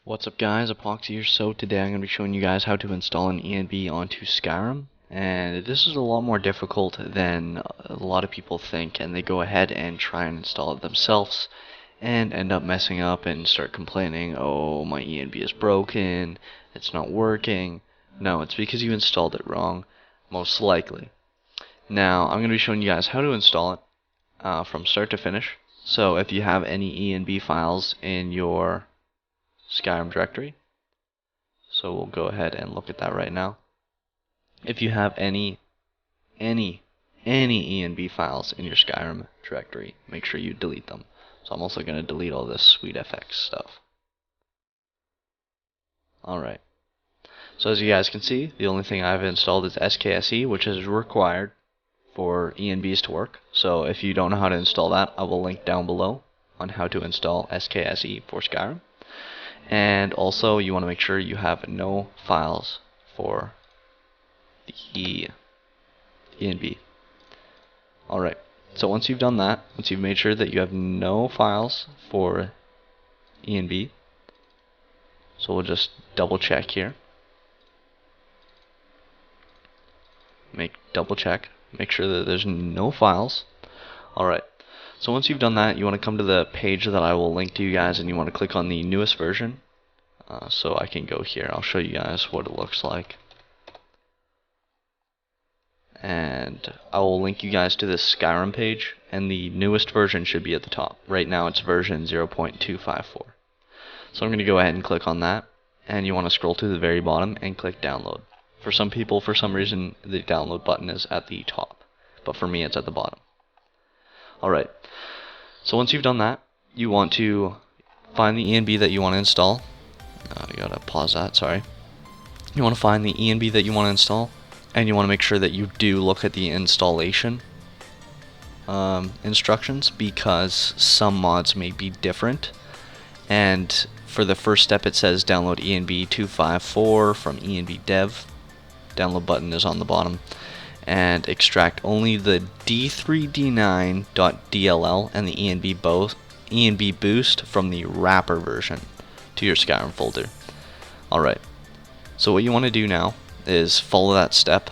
What's up guys, Apoqsi here. So today I'm going to be showing you guys how to install an ENB onto Skyrim, and this is a lot more difficult than a lot of people think, and they go ahead and try and install it themselves and end up messing up and start complaining, oh, my ENB is broken, it's not working. No, it's because you installed it wrong, most likely. Now I'm going to be showing you guys how to install it from start to finish. So if you have any ENB files in your Skyrim directory, so we'll go ahead and look at that right now. If you have any ENB files in your Skyrim directory, make sure you delete them. So I'm also going to delete all this sweet FX stuff. Alright, so as you guys can see, the only thing I've installed is SKSE, which is required for ENBs to work. So if you don't know how to install that, I will link down below on how to install SKSE for Skyrim. And also you want to make sure you have no files for the ENB. Alright, so once you've done that, once you've made sure that you have no files for ENB, so we'll just double check here. Double check, make sure that there's no files. Alright, so once you've done that, you want to come to the page that I will link to you guys, and you want to click on the newest version. So I can go here, I'll show you guys what it looks like. And I will link you guys to this Skyrim page, and the newest version should be at the top. Right now it's version 0.254. So I'm going to go ahead and click on that, and you want to scroll to the very bottom and click download. For some people, for some reason, the download button is at the top, but for me it's at the bottom. Alright, so once you've done that, you want to find the ENB that you want to install. You gotta pause that, sorry. You want to find the ENB that you want to install, and you want to make sure that you do look at the installation instructions, because some mods may be different. And for the first step, it says download ENB 254 from ENB dev. Download button is on the bottom. And extract only the d3d9.dll and the ENB boost from the wrapper version to your Skyrim folder. Alright, so what you want to do now is follow that step,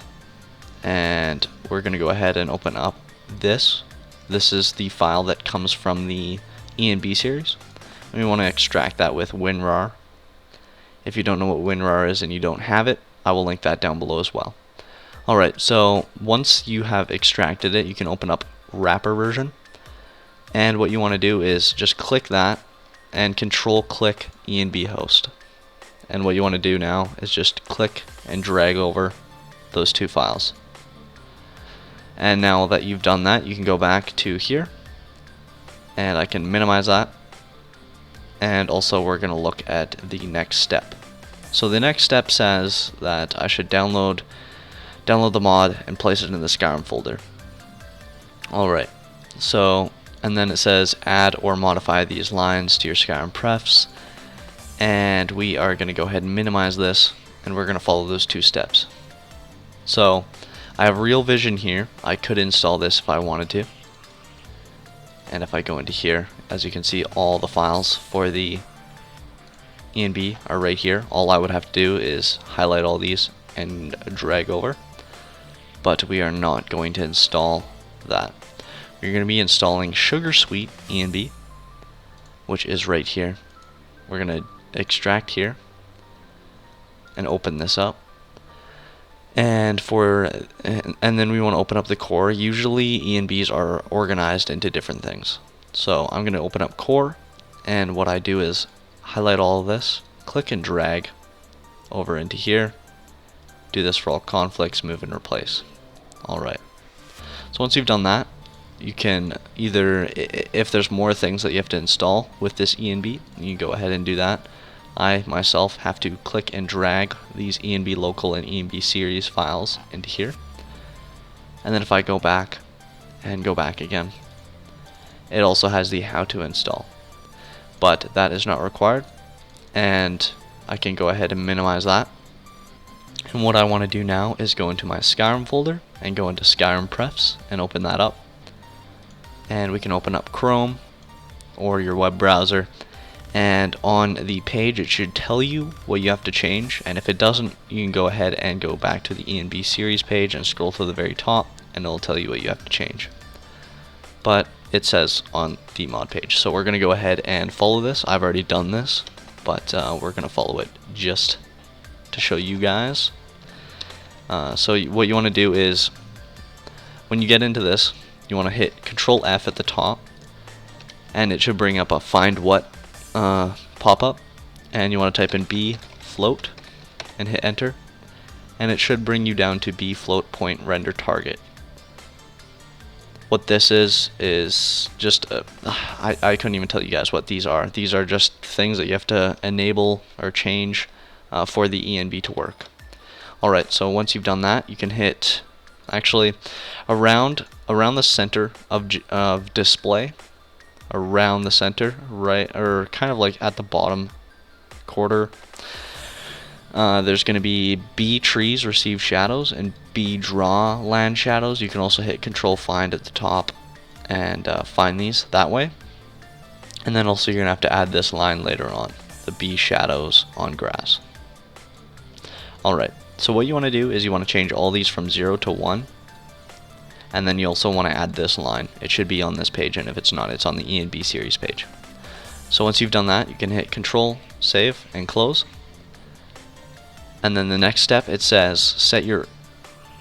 and we're going to go ahead and open up this. This is the file that comes from the ENB series, and we want to extract that with WinRAR. If you don't know what WinRAR is and you don't have it, I will link that down below as well. Alright, so once you have extracted it, you can open up wrapper version, and what you want to do is just click that and control click ENB host. And what you want to do now is just click and drag over those two files. And now that you've done that, you can go back to here, and I can minimize that. And also we're going to look at the next step. So the next step says that I should download the mod and place it in the Skyrim folder. Alright, so, and then it says add or modify these lines to your Skyrim prefs, and we are going to go ahead and minimize this, and we're going to follow those two steps. So I have Real Vision here. I could install this if I wanted to, and if I go into here, as you can see, all the files for the ENB are right here. All I would have to do is highlight all these and drag over, but we are not going to install that. We're going to be installing Sugar Sweet ENB, which is right here. We're going to extract here and open this up, and then we want to open up the core. Usually ENBs are organized into different things, so I'm going to open up core, and what I do is highlight all of this, click and drag over into here. Do this for all conflicts, move and replace. Alright, so once you've done that, you can either, if there's more things that you have to install with this ENB, you can go ahead and do that. I myself have to click and drag these ENB local and ENB series files into here, and then if I go back and go back again, it also has the how to install, but that is not required, and I can go ahead and minimize that. And what I want to do now is go into my Skyrim folder and go into Skyrim prefs and open that up, and we can open up Chrome or your web browser, and on the page it should tell you what you have to change, and if it doesn't, you can go ahead and go back to the ENB series page and scroll to the very top, and it'll tell you what you have to change. But it says on the mod page, so we're going to go ahead and follow this. I've already done this, but we're going to follow it just to show you guys. So what you want to do is, when you get into this, you want to hit Control F at the top, and it should bring up a find what pop-up, and you want to type in b float and hit enter, and it should bring you down to b float point render target. What this is just I couldn't even tell you guys what these are. These are just things that you have to enable or change for the ENB to work. Alright, so once you've done that, you can hit actually around the center of display, around the center, right, or kind of like at the bottom quarter. There's going to be B trees receive shadows and B draw land shadows. You can also hit Control Find at the top and find these that way. And then also you're going to have to add this line later on, the B shadows on grass. Alright, so what you want to do is you want to change all these from 0 to 1. And then you also want to add this line. It should be on this page, and if it's not, it's on the ENB series page. So once you've done that, you can hit Control, Save, and Close. And then the next step, it says set your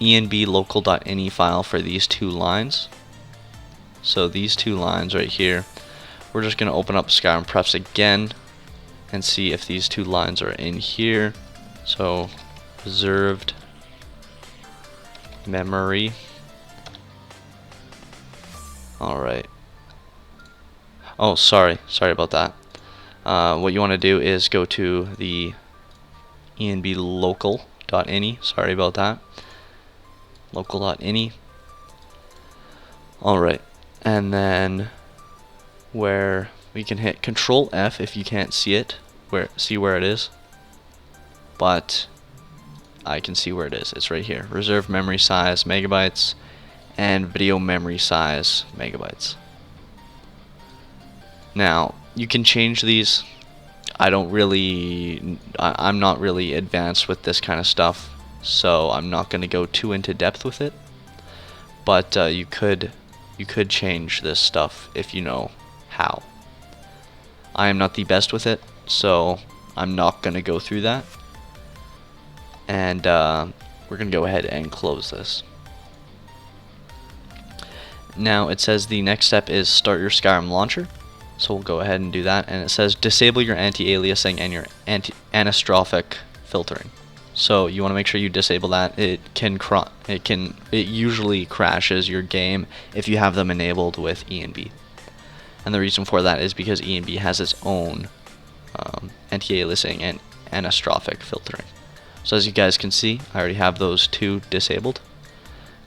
enb local.ini file for these two lines. So these two lines right here, we're just going to open up Skyrim Prefs again and see if these two lines are in here. So reserved memory. Alright. Oh, sorry about that. What you want to do is go to the enb local.ini. Sorry about that. Local.ini. Alright. And then where we can hit Control F if you can't see it, see where it is. But I can see where it is. It's right here. Reserve memory size megabytes and video memory size megabytes. Now you can change these. I'm not really advanced with this kind of stuff, so I'm not going to go too into depth with it. But you could change this stuff if you know how. I am not the best with it, so I'm not going to go through that. And we're going to go ahead and close this. Now it says the next step is start your Skyrim launcher. So we'll go ahead and do that, and it says disable your anti-aliasing and your anastrophic filtering. So you want to make sure you disable that. It usually crashes your game if you have them enabled with ENB. And the reason for that is because ENB has its own anti-aliasing and anastrophic filtering. So as you guys can see, I already have those two disabled,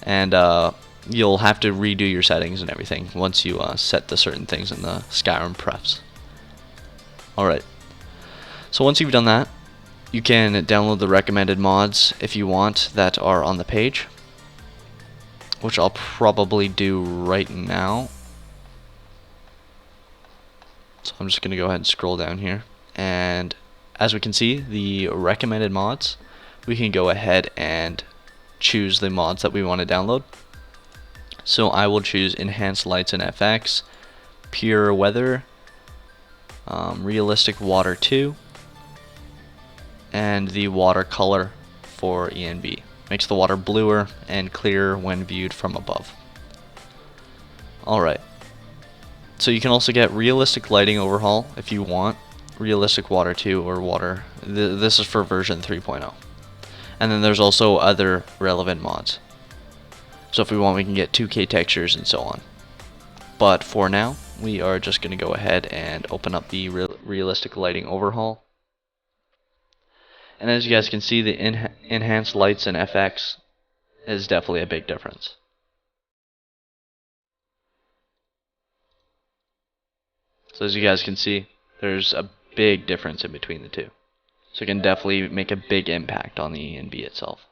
and you'll have to redo your settings and everything once you set the certain things in the Skyrim Prefs. Alright, so once you've done that, you can download the recommended mods if you want that are on the page, which I'll probably do right now. So I'm just going to go ahead and scroll down here, and as we can see, the recommended mods, we can go ahead and choose the mods that we want to download. So I will choose Enhanced Lights and FX, Pure Weather, Realistic Water 2, and the Watercolor for ENB. Makes the water bluer and clearer when viewed from above. Alright. So you can also get Realistic Lighting Overhaul if you want, Realistic Water 2 or Water. This is for version 3.0. And then there's also other relevant mods. So if we want, we can get 2K textures and so on. But for now, we are just going to go ahead and open up the Realistic Lighting Overhaul. And as you guys can see, the Enhanced Lights and FX is definitely a big difference. So as you guys can see, there's a big difference in between the two. So it can definitely make a big impact on the ENB itself.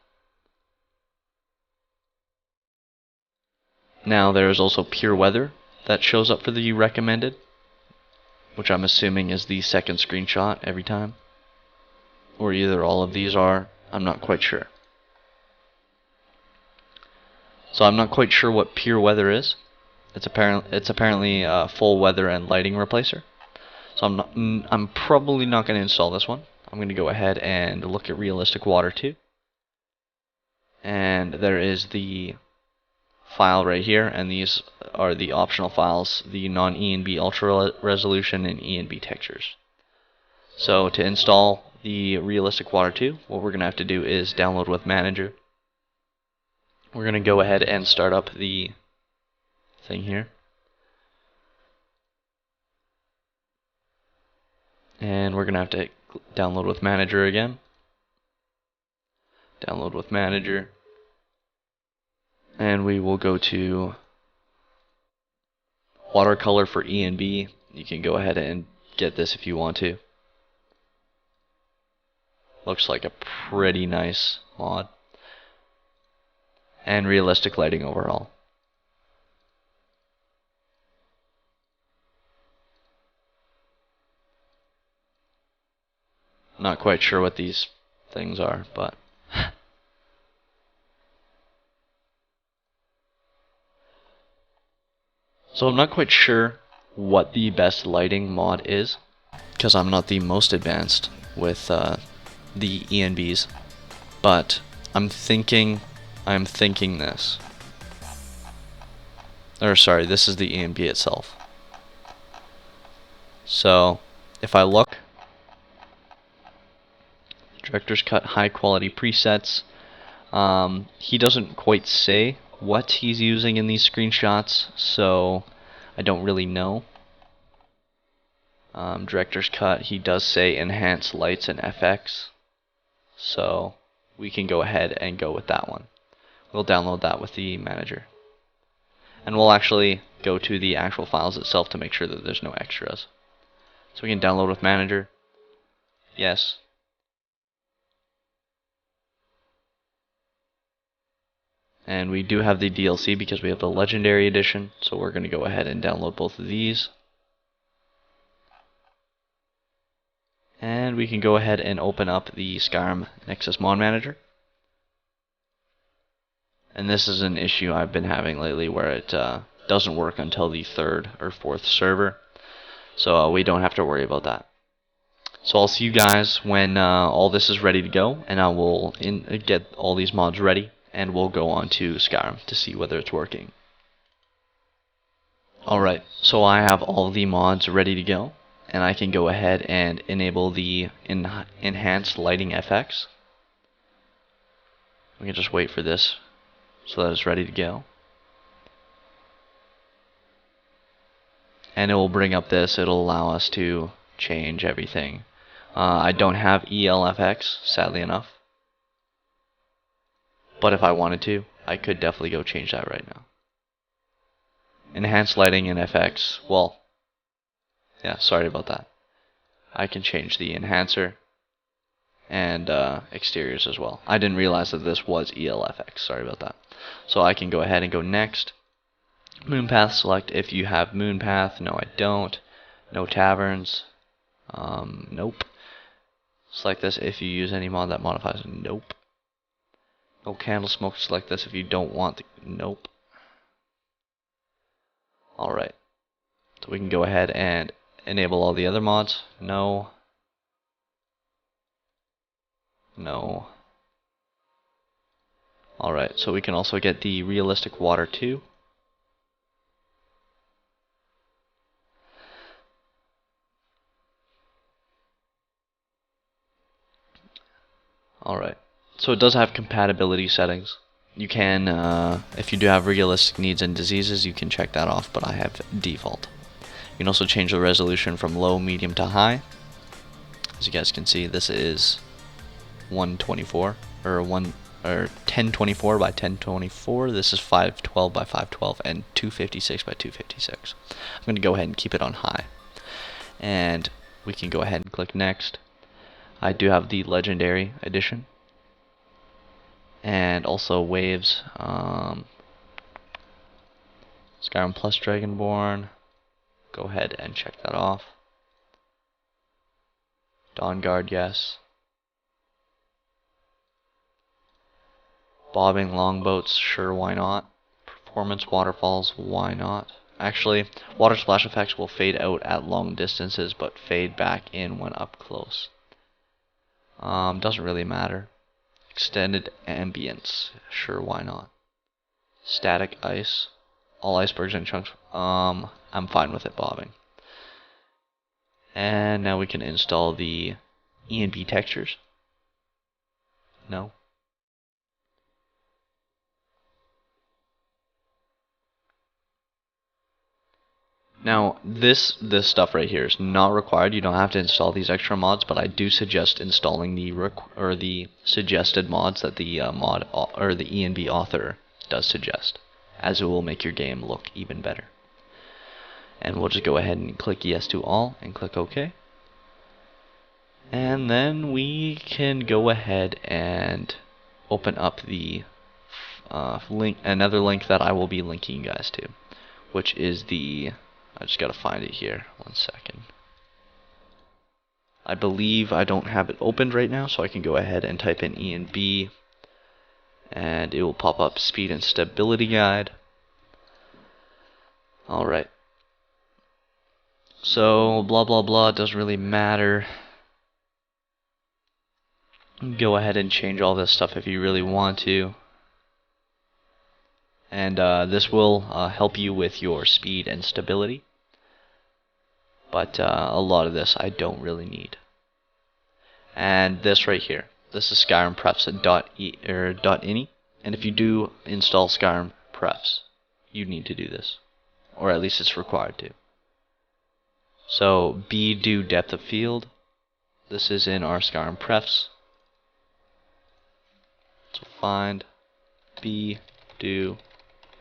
Now there is also Pure Weather that shows up for the recommended. which I'm assuming is the second screenshot every time, or either all of these are. I'm not quite sure. So I'm not quite sure what pure weather is. It's apparently a full weather and lighting replacer. So I'm probably not going to install this one. I'm going to go ahead and look at realistic water too. And there is the file right here, and these are the optional files, the non-ENB ultra resolution and ENB textures. So to install the realistic water 2, what we're going to have to do is download with manager. We're going to go ahead and start up the thing here. And we're going to have to download with manager again. Download with manager. And we will go to watercolor for ENB. You can go ahead and get this if you want to. Looks like a pretty nice mod. And realistic lighting overall. Not quite sure what these things are, but so I'm not quite sure what the best lighting mod is, because I'm not the most advanced with the ENBs, but I'm thinking this. Or sorry, this is the ENB itself. So if I look, director's cut, high quality presets. He doesn't quite say what he's using in these screenshots, so I don't really know. Director's cut, he does say enhance lights and FX, so we can go ahead and go with that one. We'll download that with the manager, and we'll actually go to the actual files itself to make sure that there's no extras. So we can download with manager. Yes. And we do have the DLC because we have the Legendary Edition, so we're going to go ahead and download both of these. And we can go ahead and open up the Skyrim NEXUS Mod Manager. And this is an issue I've been having lately where it doesn't work until the 3rd or 4th server. So we don't have to worry about that. So I'll see you guys when all this is ready to go, and I will get all these mods ready, and we'll go on to Skyrim to see whether it's working. Alright, so I have all the mods ready to go, and I can go ahead and enable the enhanced lighting FX. We can just wait for this so that it's ready to go. And it will bring up this, it'll allow us to change everything. I don't have ELFX, sadly enough. But if I wanted to, I could definitely go change that right now. Enhanced lighting and FX, well, yeah, sorry about that. I can change the enhancer and exteriors as well. I didn't realize that this was ELFX, sorry about that. So I can go ahead and go next. Moonpath select if you have Moonpath. No, I don't. No taverns. Nope. Select this if you use any mod that modifies. Nope. No candle smoke. Select this if you don't want the. Nope. Alright. So we can go ahead and enable all the other mods. No. No. Alright, so we can also get the realistic water too. Alright, so it does have compatibility settings. You can, if you do have realistic needs and diseases, you can check that off, but I have default. You can also change the resolution from low, medium to high. As you guys can see, this is 124 or 1024 by 1024. This is 512 by 512 and 256 by 256. I'm going to go ahead and keep it on high. And we can go ahead and click next. I do have the Legendary Edition. And also Waves. Skyrim Plus Dragonborn. Go ahead and check that off. Dawn Guard, yes. Bobbing longboats, sure, why not? Performance waterfalls, why not? Actually, water splash effects will fade out at long distances, but fade back in when up close. Doesn't really matter. Extended ambience, sure, why not? Static ice, all icebergs and chunks. I'm fine with it bobbing. And now we can install the ENB textures. No. Now, this stuff right here is not required. You don't have to install these extra mods, but I do suggest installing the suggested mods that the the ENB author does suggest, as it will make your game look even better. And we'll just go ahead and click yes to all and click OK. And then we can go ahead and open up the another link that I will be linking you guys to, which is the, I just gotta find it here, 1 second. I believe I don't have it opened right now, so I can go ahead and type in ENB, and it will pop up Speed and Stability Guide. Alright. So, blah blah blah, it doesn't really matter. Go ahead and change all this stuff if you really want to. And this will help you with your speed and stability. But a lot of this I don't really need. And this right here, this is Skyrim prefs .ini, and if you do install Skyrim prefs, you need to do this, or at least it's required to. So do depth of field. This is in our Skyrim prefs. So find do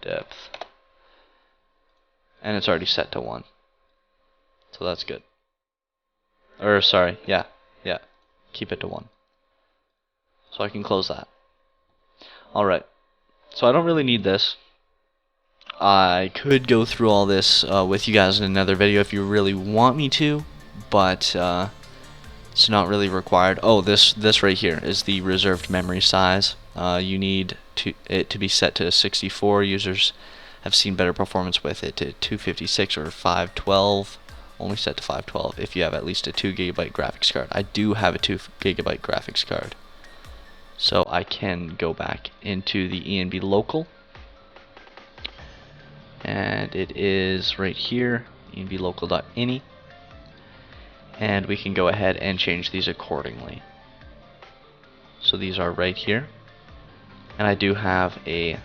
depth, and it's already set to 1, so that's good. Or sorry, yeah, keep it to 1, so I can close that. Alright, so I don't really need this. I could go through all this with you guys in another video if you really want me to, but it's not really required. Oh, this right here is the reserved memory size. You need it to be set to 64. Users have seen better performance with it to 256 or 512. Only set to 512 if you have at least a 2 GB graphics card. I do have a 2 GB graphics card, so I can go back into the ENB local, and it is right here, enblocal.ini, and we can go ahead and change these accordingly. So these are right here, and I do have a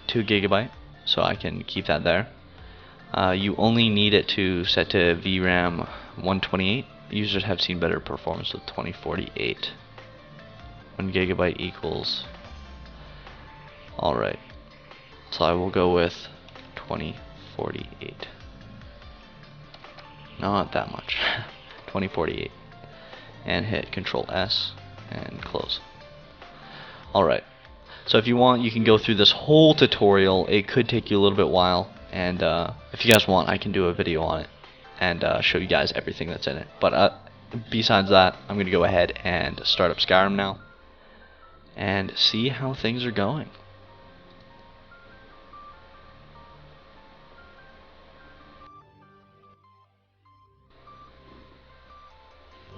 2 GB, so I can keep that there. You only need it to set to VRAM 128. Users have seen better performance with 2048. 1 GB equals. Alright, so I will go with 2048. Not that much. 2048. And hit Control S and close. Alright, so if you want, you can go through this whole tutorial. It could take you a little bit while, and if you guys want, I can do a video on it and show you guys everything that's in it. But besides that, I'm going to go ahead and start up Skyrim now and see how things are going.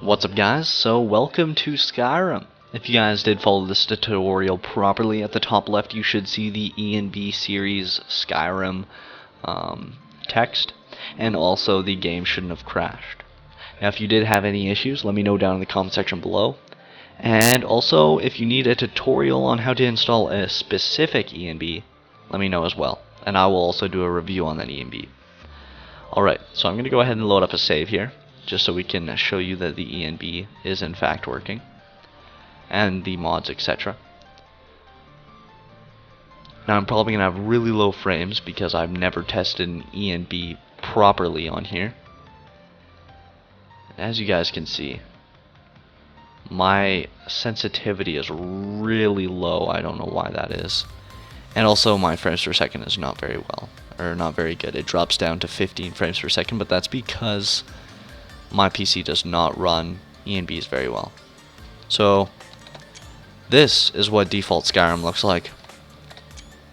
What's up, guys? So welcome to Skyrim. If you guys did follow this tutorial properly, at the top left you should see the ENB series Skyrim text, and also the game shouldn't have crashed. Now if you did have any issues, let me know down in the comment section below. And also, if you need a tutorial on how to install a specific ENB, let me know as well, and I will also do a review on that ENB. Alright, so I'm going to go ahead and load up a save here, just so we can show you that the ENB is in fact working, and the mods, etc. Now I'm probably going to have really low frames because I've never tested an ENB properly on here. As you guys can see, my sensitivity is really low. I don't know why that is. And also my frames per second is not very good. It drops down to 15 frames per second, but that's because my PC does not run ENBs very well. So this is what default Skyrim looks like.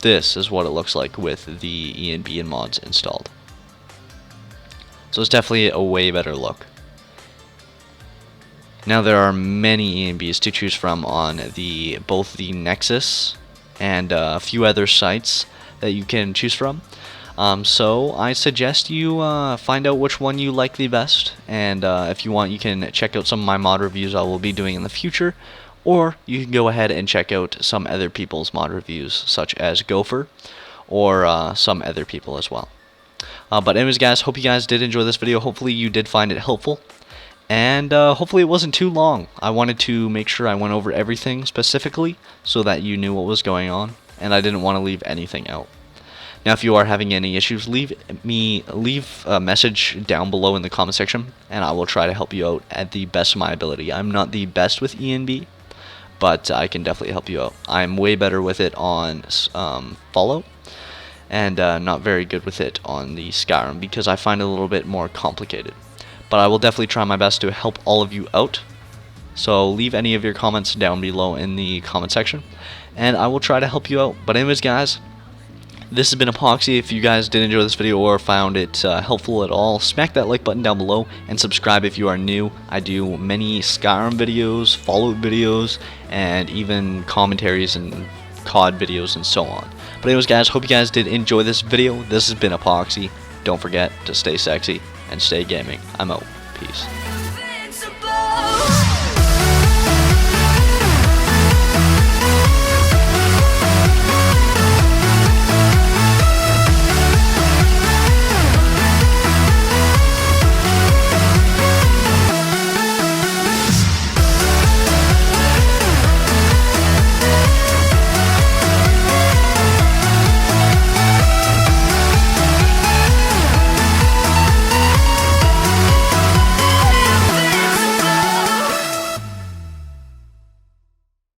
This is what it looks like with the ENB and mods installed. So it's definitely a way better look. Now there are many ENBs to choose from on both the Nexus and a few other sites that you can choose from. So I suggest you find out which one you like the best, and if you want, you can check out some of my mod reviews I will be doing in the future, or you can go ahead and check out some other people's mod reviews, such as Gopher, or some other people as well. But anyways, guys, hope you guys did enjoy this video. Hopefully you did find it helpful, and hopefully it wasn't too long. I wanted to make sure I went over everything specifically so that you knew what was going on, and I didn't want to leave anything out. Now, if you are having any issues, leave a message down below in the comment section, and I will try to help you out at the best of my ability. I'm not the best with ENB, but I can definitely help you out. I'm way better with it on Fallout, and not very good with it on the Skyrim because I find it a little bit more complicated. But I will definitely try my best to help all of you out. So leave any of your comments down below in the comment section, and I will try to help you out. But anyways, guys, this has been Apoqsi. If you guys did enjoy this video or found it helpful at all, smack that like button down below and subscribe if you are new. I do many Skyrim videos, Fallout videos, and even commentaries and COD videos and so on. But anyways, guys, hope you guys did enjoy this video. This has been Apoqsi. Don't forget to stay sexy and stay gaming. I'm out. Peace.